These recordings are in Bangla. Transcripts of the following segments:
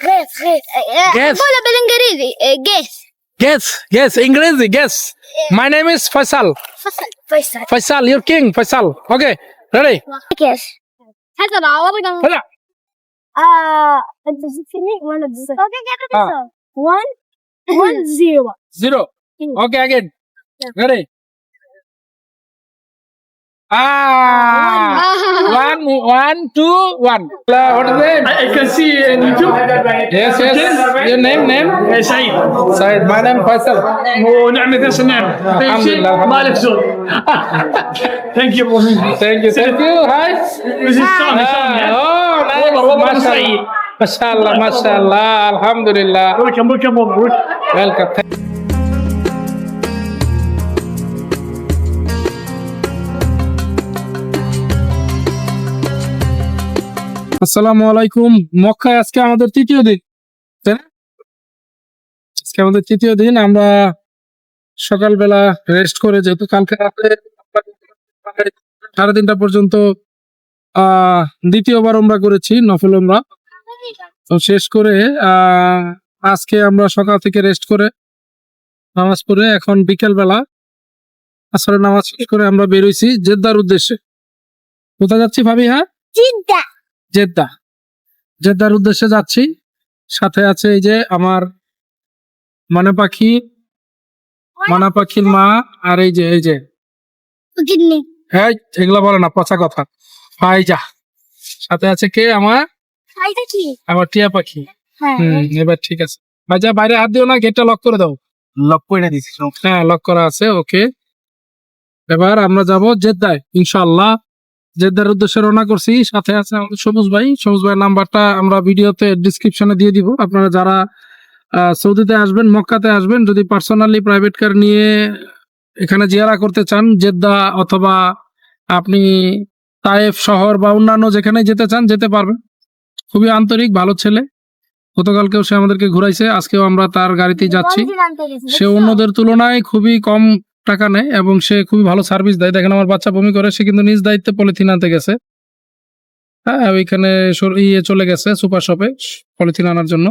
غيث Guess. قولها بالانجليزي غيث. Guess. English. Guess. My name is Faisal. فيصل. Faisal, your king. Faisal. Okay. Ready? كيف؟ هذا العوض. Faisal. انت زدتني وانا زدت. اوكي كيف Ah. تصير؟ 1 0. 0. Okay, again. Ready? One, 2, 1. What is it? I can see in YouTube. Yes. Your name? سعيد. Said. My name Faisal. ونعمة نفس النعمة. الحمد لله. مالك زول. Thank you. Thank you. Hi. This is Sami. Oh, nice. والله MashaAllah. MashaAllah. Alhamdulillah. Welcome. Welcome. আসসালামু আলাইকুম। মক্কায় আজকে আমাদের তৃতীয় দিন, তাই না? আজকে আমাদের তৃতীয় দিন। আমরা সকালবেলা রেস্ট করে, যেহেতু কালকে রাতে 3:30 পর্যন্ত দ্বিতীয়বার উমরা করেছি, নফল উমরা। তো শেষ করে আজকে আমরা সকাল থেকে রেস্ট করে নামাজ পড়ে এখন বিকেলবেলা আসরের নামাজ শেষ করে আমরা বেরোইছি জেদ্দার উদ্দেশ্যে। কোথায় যাচ্ছি ভাবি? হ্যাঁ, জেদ্দার উদ্দেশ্যে যাচ্ছি। সাথে আছে এই যে আমার মানা পাখির মা, আর এই যে হ্যাঁ, এগুলা বলে না, পচা কথা। ফাইজা সাথে আছে কে? আমার টিয়া পাখি। এবার ঠিক আছে। ভাইজা বাইরে হাত দিও না, গেটটা লক করে দাও। লক করে দিছি। হ্যাঁ, লক করা আছে। ওকে, এবার আমরা যাব জেদ্দায় ইনশাআল্লাহ। জেদ্দার উদ্দেশ্যে রওনা করছি। সাথে আছে আমাদের সবুজ ভাইয়ের নাম্বারটা আমরা ভিডিওতে ডিসক্রিপশনে দিয়ে দিব। আপনারা যারা সৌদিতে আসবেন, মক্কাতে আসবেন, যদি পার্সোনালি প্রাইভেট কার নিয়ে এখানে জিয়ারা করতে চান জেদ্দা, অথবা আপনি তায়েফ শহর বা অন্যান্য যেখানে যেতে চান যেতে পারবেন। খুবই আন্তরিক, ভালো ছেলে। গতকালকেও সে আমাদেরকে ঘুরাইছে, আজকেও আমরা তার গাড়িতেই যাচ্ছি। সে অন্যদের তুলনায় খুবই কম টাকা নেয় এবং সে খুবই ভালো সার্ভিস দেয়। দেখেন আমার বাচ্চা বমি করে, সে কিন্তু নিজ দায়িত্বে পলিথিন আনতে গেছে। হ্যাঁ, ওইখানে চলে গেছে সুপার শপে পলিথিন আনার জন্য।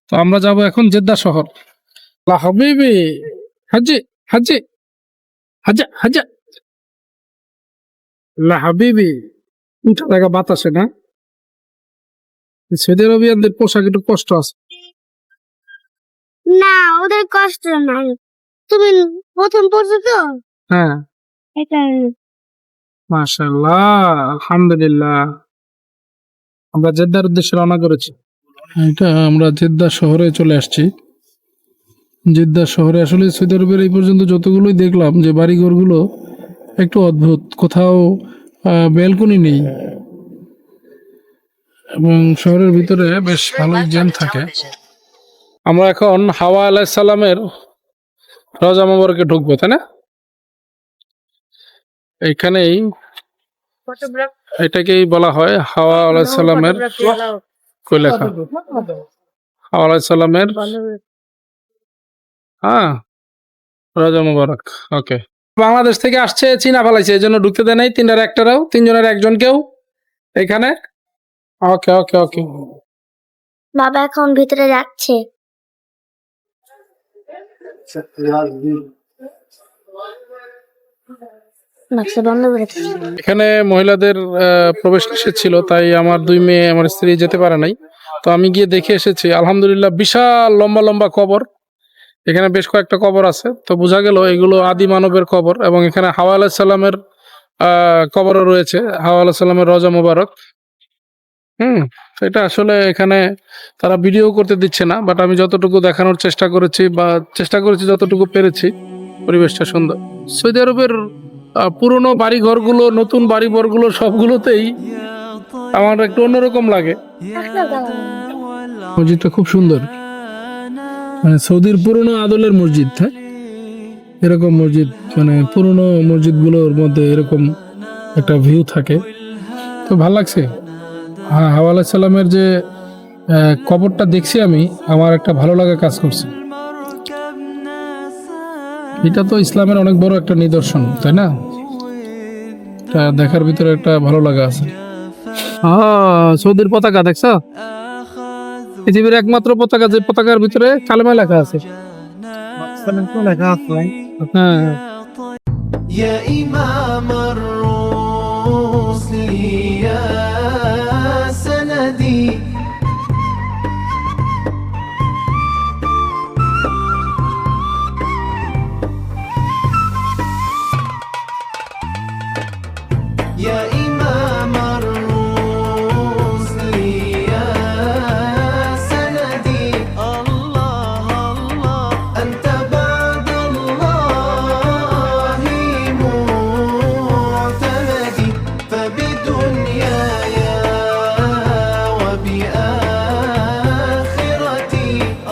তো আমরা যাব এখন জেদ্দা শহর। লা হাবিবি হাজি হাজা লা হাবিবি। উঠা দেখা বাতাসে না? সৌদি আরবিয়ানদের পোশাক একটু কষ্ট আছে। না, ওদের কষ্ট নাই। তুমি প্রথম পড়ছো তো? হ্যাঁ, এটা মাশাআল্লাহ, আলহামদুলিল্লাহ। আমরা জেদ্দার উদ্দেশ্যে রওনা করেছি। এটা আমরা জেদ্দা শহরে চলে আসছি। জেদ্দা শহরে আসলে সৌদি আরবের এই পর্যন্ত যতগুলোই দেখলাম যে বাড়িঘরগুলো একটু অদ্ভুত, কোথাও ব্যালকনি নেই এবং শহরের ভিতরে বেশ ভালোই জ্যাম থাকে। আমরা এখন হাওয়া আলাইহিস সালামের রওজা মোবারকে ঢুকবো, তাই না? এইখানেই এটাকেই বলা হয় হাওয়া আলাইহিস সালামের কই লেখা? হাওয়া আলাইহিস সালামের রওজা মোবারক। ওকে, বাংলাদেশ থেকে আসছে, চীনা ফেলাইছে, এই জন্য ঢুকতে দেয় নাই। 3টার একটারাও, 3 জনের একজনকেও এখানে। ওকে। বাবা এখন ভিতরে যাচ্ছে। এখানে মহিলাদের প্রবেশ নিষেধ ছিল, তাই আমার 2 মেয়ে, আমার স্ত্রী যেতে পারে নাই। তো আমি গিয়ে দেখে এসেছি, আলহামদুলিল্লাহ। বিশাল লম্বা কবর, এখানে বেশ কয়েকটা কবর আছে। তো বোঝা গেল এগুলো আদি মানবের কবর। এবং এখানে হাওয়া আলাইহিস সালামের কবরও রয়েছে, হাওয়া আলাইহিস সালামের রওজা মোবারক। এটা আসলে এখানে তারা ভিডিও করতে দিচ্ছে না, বাট আমি যতটুকু দেখানোর চেষ্টা করেছি যতটুকু পেরেছি। পরিবেশটা সুন্দর। সৌদি আরবের পুরনো বাড়িঘরগুলো, নতুন বাড়িঘরগুলো সবগুলোতেই আমার একটু অন্যরকম লাগে। মসজিদটা খুব সুন্দর, মানে সৌদির পুরনো আদলের মসজিদ। হ্যাঁ, এরকম মসজিদ, মানে পুরনো মসজিদগুলোর মধ্যে এরকম একটা ভিউ থাকে, তো ভালো লাগছে। হ্যাঁ, হাওয়া আলাইহিস সালামের যে কবরটা দেখছি আমি, আমার একটা ভালো লাগা কাজ করছে। এটা তো ইসলামের অনেক বড় একটা নিদর্শন, তাই না? এটা দেখার ভিতরে একটা ভালো লাগা আছে। সৌদির পতাকা দেখছো? পৃথিবীর একমাত্র পতাকা যে পতাকার ভিতরে কালেমা লেখা আছে। হ্যাঁ يا إمام الرسل يا سندي يا إمام الرسل يا سندي الله الله أنت بعد الله معتمدي فبدنياي وبآخرتي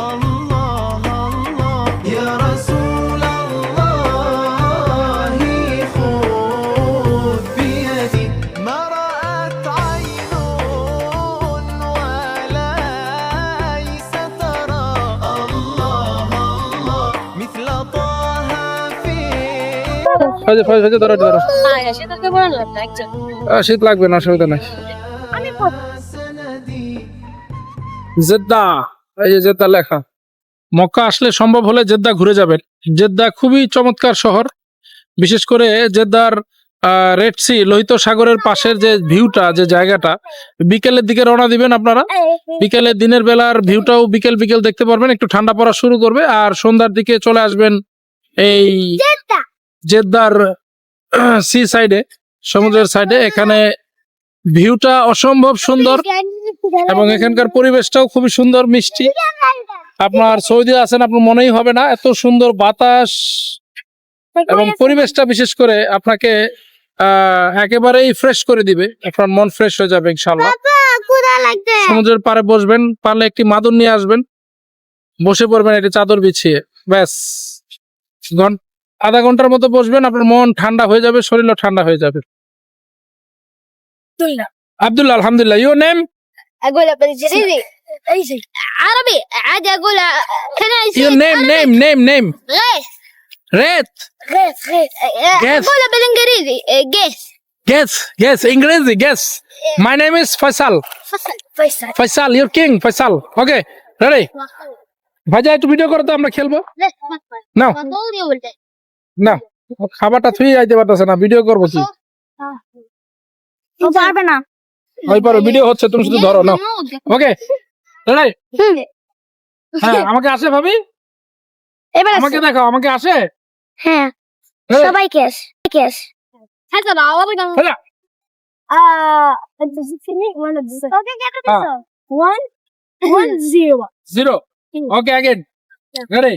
الله الله يا رسول الله خذ بيدي ما رأت عين وليس ترى الله الله مثل طه في ফাজে ধরো ধরো। সেটাকে বলেন না একজন শীত লাগবে না, অসুবিধা নাই। আমি سندي জেদ্দা, এই যে জেদ্দা লেখা। মক্কা আসলে সম্ভব হলে জেদ্দা ঘুরে যাবেন। জেদ্দা খুবই চমৎকার শহর, বিশেষ করে জেদ্দার রেড সি লোহিত সাগরের পাশের যে ভিউটা, যে জায়গাটা, বিকেলের দিকে রওনা দিবেন আপনারা। বিকেলে দিনের বেলার ভিউটাও বিকেল বিকেল দেখতে পারবেন, একটু ঠান্ডা পড়া শুরু করবে, আর সন্ধ্যার দিকে চলে আসবেন এই জেদ্দার সি সাইডে, সমুদ্রের সাইডে। এখানে ভিউটা অসম্ভব সুন্দর এবং এখানকার পরিবেশটাও খুবই সুন্দর, মিষ্টি। আপনার সৌদি আছেন, আপনার মনেই হবে না, এত সুন্দর বাতাস এবং পরিবেশটা বিশেষ করে আপনাকে একেবারেই ফ্রেশ করে দিবে। আপনার মন ফ্রেশ হয়ে যাবে ইনশাআল্লাহ। কুড়া লাগবে সমুদ্রের পাড়ে বসবেন, পারলে একটি মাদুর নিয়ে আসবেন, বসে পড়বেন একটি চাদর বিছিয়ে, ব্যাস আধা ঘন্টার মতো বসবেন, আপনার মন ঠান্ডা হয়ে যাবে, শরীরও ঠান্ডা হয়ে যাবে। আব্দুল্লাহ, আলহামদুলিল্লাহ। Your name? اقول بالانجليزي اي شيء عربي عادي اقول كذا Your شيء name. غيث Red. غيث Guess. اقول بالانجليزي جيس Guess. English. Guess. My name is Faisal. فيصل Faisal, your king. Faisal. Okay. Ready? ভাইজা একটু ভিডিও করো তো, আমরা খেলবো। নাও। فضولي ولا না, খাবারটা থুই আইতে পারতেছে না, ভিডিও করবো কি? ও পারবে না ওই পারো, ভিডিও হচ্ছে, তুমি শুধু ধরো। নাও। ওকে। রেডি? হ্যাঁ, আমাকে আসে ভাবি? এবার আমাকে দেখাও, আমাকে আসে? হ্যাঁ Ready? সবাই case هذا العوض هلا. انت زدتني وانا زدت اوكي كده آه. 1-0 Zero. Okay, again. Ready?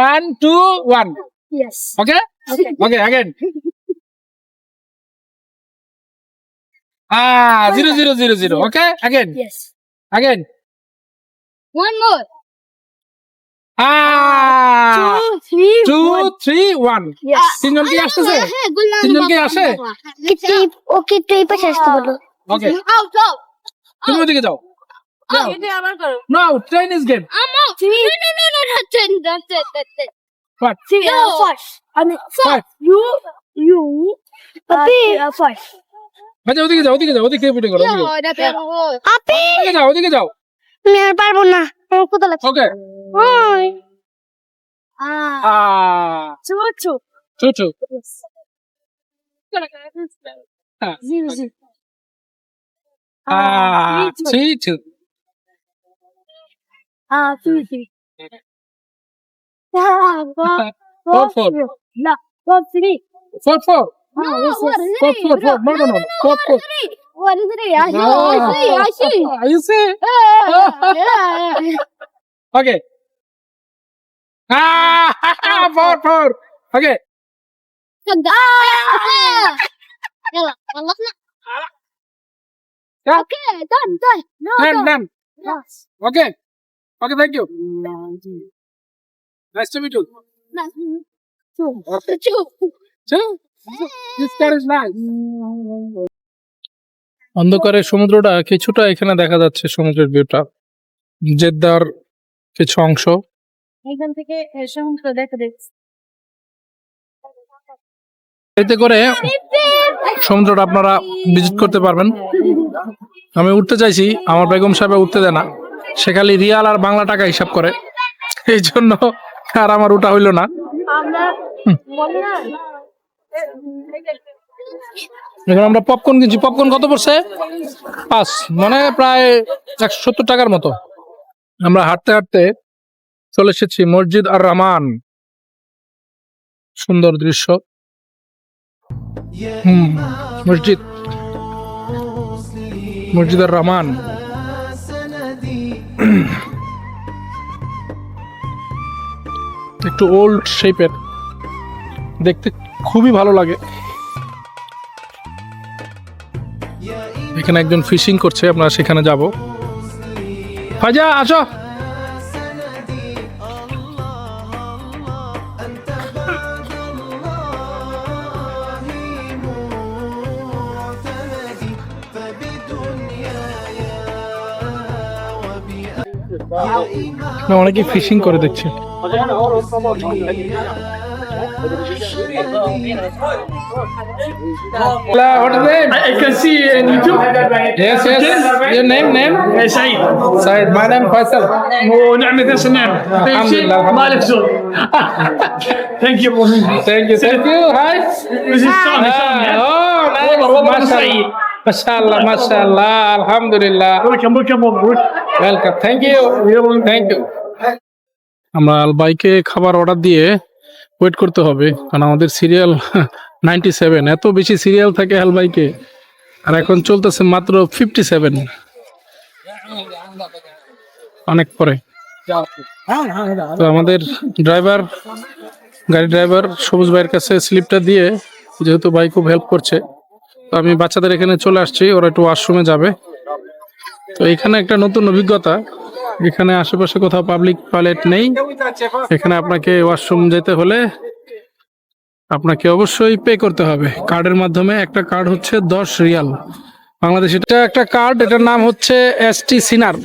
One, two, one. yes Okay? Okay, again. 0. Okay, again. yes Again. one more 2, 3, 1. yes তিনজন কি আসতেছে? তিনজন কি আসে? ওকে তুই পাশে আসতে বলো Okay. out তুমি ওদিকে যাও। যাও। এটা আবার করো No, train is game. I'm out no that's it What? no first I mean Five. you first আচ্ছা, ওদিকে যাও, ওদিকে ভিডিও করো। আপি ওদিকে যাও। আমি আর পারবো না আমার কোথা লাগছে Okay. ওই Two. Ah. 0 Three, two. 3 Four. لا 4-3 Four. no Four. No. 4. What is it? I see. You see? Okay. 4. Okay. يلا خلصنا Yeah. اوكي done no Done. yes Okay, thank you. Nice to meet you. Okay. This car is nice. অন্ধকারে সমুদ্রটা কিছুটা এখানে দেখা যাচ্ছে, সমুদ্রের ভিউটা, জেদ্দার কিছু অংশ। এখান থেকে সমুদ্র দেখা যাচ্ছে এতে করে সমুদ্রটা আপনারা ভিজিট করতে পারবেন। আমি উঠতে চাইছি, আমার বেগম সাহেব উঠতে দেয় না, সে খালি রিয়াল আর বাংলা টাকা হিসাব করে, এই জন্য আর আমার উঠা হইলো না। এখন আমরা পপকর্ন কিনছি। পপকর্ন কত পড়ছে? 5, মানে প্রায় 170 টাকার মতো। আমরা হাঁটতে হাঁটতে চলে এসেছি মসজিদ আর রহমান। সুন্দর দৃশ্য। মসজিদ আর রহমান। একটু ওল্ড শেপের, দেখতে খুবই ভালো লাগে। এখানে একজন ফিশিং করছে, আমরা সেখানে যাব। ফাজা আসো। অনেকে ফিশিং করে দেখছে। What is it? I can see in YouTube. Yes. Your name? سعيد. Said. My name Faisal. ونعمة ناس النعمة. الحمد لله. مالك زود. Thank you. Thank you. Hi. This is Sami. Oh, nice. والله سعيد. Mashallah. Alhamdulillah. Welcome. Welcome. Thank you. আমরা আল বাইকে খাবার অর্ডার দিয়ে ওয়েট করতে হবে, কারণ আমাদের সিরিয়াল 97। এত বেশি সিরিয়াল থাকে আল বাইকে, আর এখন চলতেছে মাত্র 57, অনেক পরে। তো আমাদের গাড়ি ড্রাইভার সবুজ ভাইয়ের কাছে স্লিপটা দিয়ে, যেহেতু ভাই খুব হেল্প করছে, তো আমি বাচ্চাদের এখানে চলে আসছি, ওরা একটু ওয়াশরুমে যাবে। তো এখানে একটা নতুন অভিজ্ঞতা, এখানে আশেপাশে কোথাও পাবলিক টয়লেট নেই। এখানে আপনাকে ওয়াশরুম যেতে হলে আপনাকে অবশ্যই পে করতে হবে কার্ডের মাধ্যমে। একটা কার্ড হচ্ছে 10 রিয়াল বাংলাদেশ। এটা একটা কার্ড, এটার নাম হচ্ছে এসটি সিনার।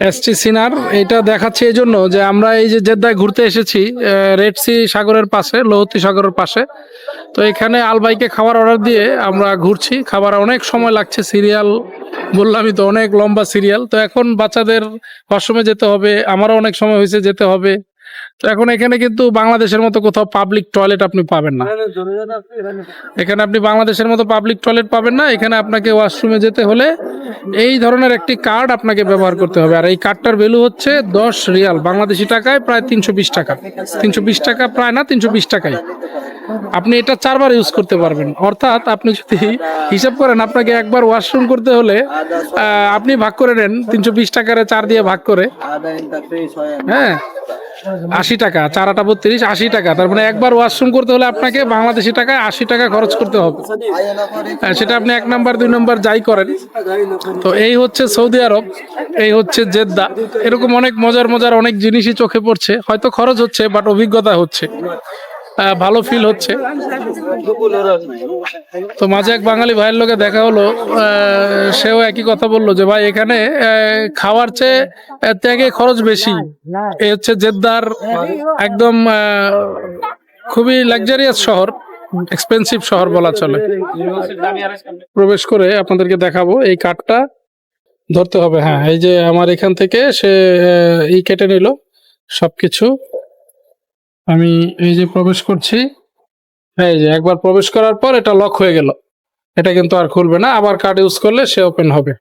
এসটি সিনার এটা দেখাচ্ছে এই জন্য যে আমরা এই যে জেদ্দায় ঘুরতে এসেছি রেড সি সাগরের পাশে, লোহিত সাগরের পাশে। তো এখানে আলবাইকে খাবার অর্ডার দিয়ে আমরা ঘুরছি। খাবার অনেক সময় লাগছে, সিরিয়াল বললামই তো, অনেক লম্বা সিরিয়াল। তো এখন বাচ্চাদের ওয়াশরুমে যেতে হবে, আমারও অনেক সময় হয়েছে যেতে হবে। তো এখন এখানে কিন্তু বাংলাদেশের মতো কোথাও পাবলিক টয়লেট আপনি পাবেন না। এখানে আপনি বাংলাদেশের মতো পাবলিক টয়লেট পাবেন না। এখানে আপনাকে ওয়াশরুমে যেতে হলে এই ধরনের একটি কার্ড আপনাকে ব্যবহার করতে হবে। আর এই কার্ডটার ভ্যালু হচ্ছে 10 রিয়াল, বাংলাদেশি টাকায় প্রায় 320 টাকা। 320 টাকা প্রায় না, 320 টাকায় আপনি এটা 4 বার ইউজ করতে পারবেন। অর্থাৎ আপনি যদি হিসাব করেন, আপনাকে একবার ওয়াশরুম করতে হলে আপনি ভাগ করে নেন 320 টাকারে 4 দিয়ে ভাগ করে, হ্যাঁ 80 টাকা, 4 8 32, 80 টাকা। তার মানে একবার ওয়াশরুম করতে হলে আপনাকে বাংলাদেশি টাকায় 80 টাকা খরচ করতে হবে। সেটা আপনি 1 নাম্বার 2 নাম্বার যাই করেন। তো এই হচ্ছে সৌদি আরব, এই হচ্ছে জেদ্দা। এরকম অনেক মজার অনেক জিনিসই চোখে পড়ছে। হয়তো খরচ হচ্ছে, বাট অভিজ্ঞতা হচ্ছে, ভালো ফিল হচ্ছে। তো মাঝে এক বাঙালি ভাইয়ের লোকে দেখা হলো, সেও একই কথা বললো যে ভাই এখানে খাওয়ার চেয়ে ত্যাগে খরচ বেশি। এই হচ্ছে জেদ্দার একদম খুবই লাক্সারিয়াস শহর, এক্সপেন্সিভ শহর বলা চলে। প্রবেশ করে আপনাদেরকে দেখাবো, এই কার্ডটা ধরতে হবে। হ্যাঁ, এই যে আমার এখান থেকে সে কেটে নিল সবকিছু। আমি এই যে প্রবেশ করছি, এই যে একবার প্রবেশ করার পর এটা লক হয়ে গেল, এটা কিন্তু আর খুলবে না। আবার কার্ড ইউজ করলে সে ওপেন হবে।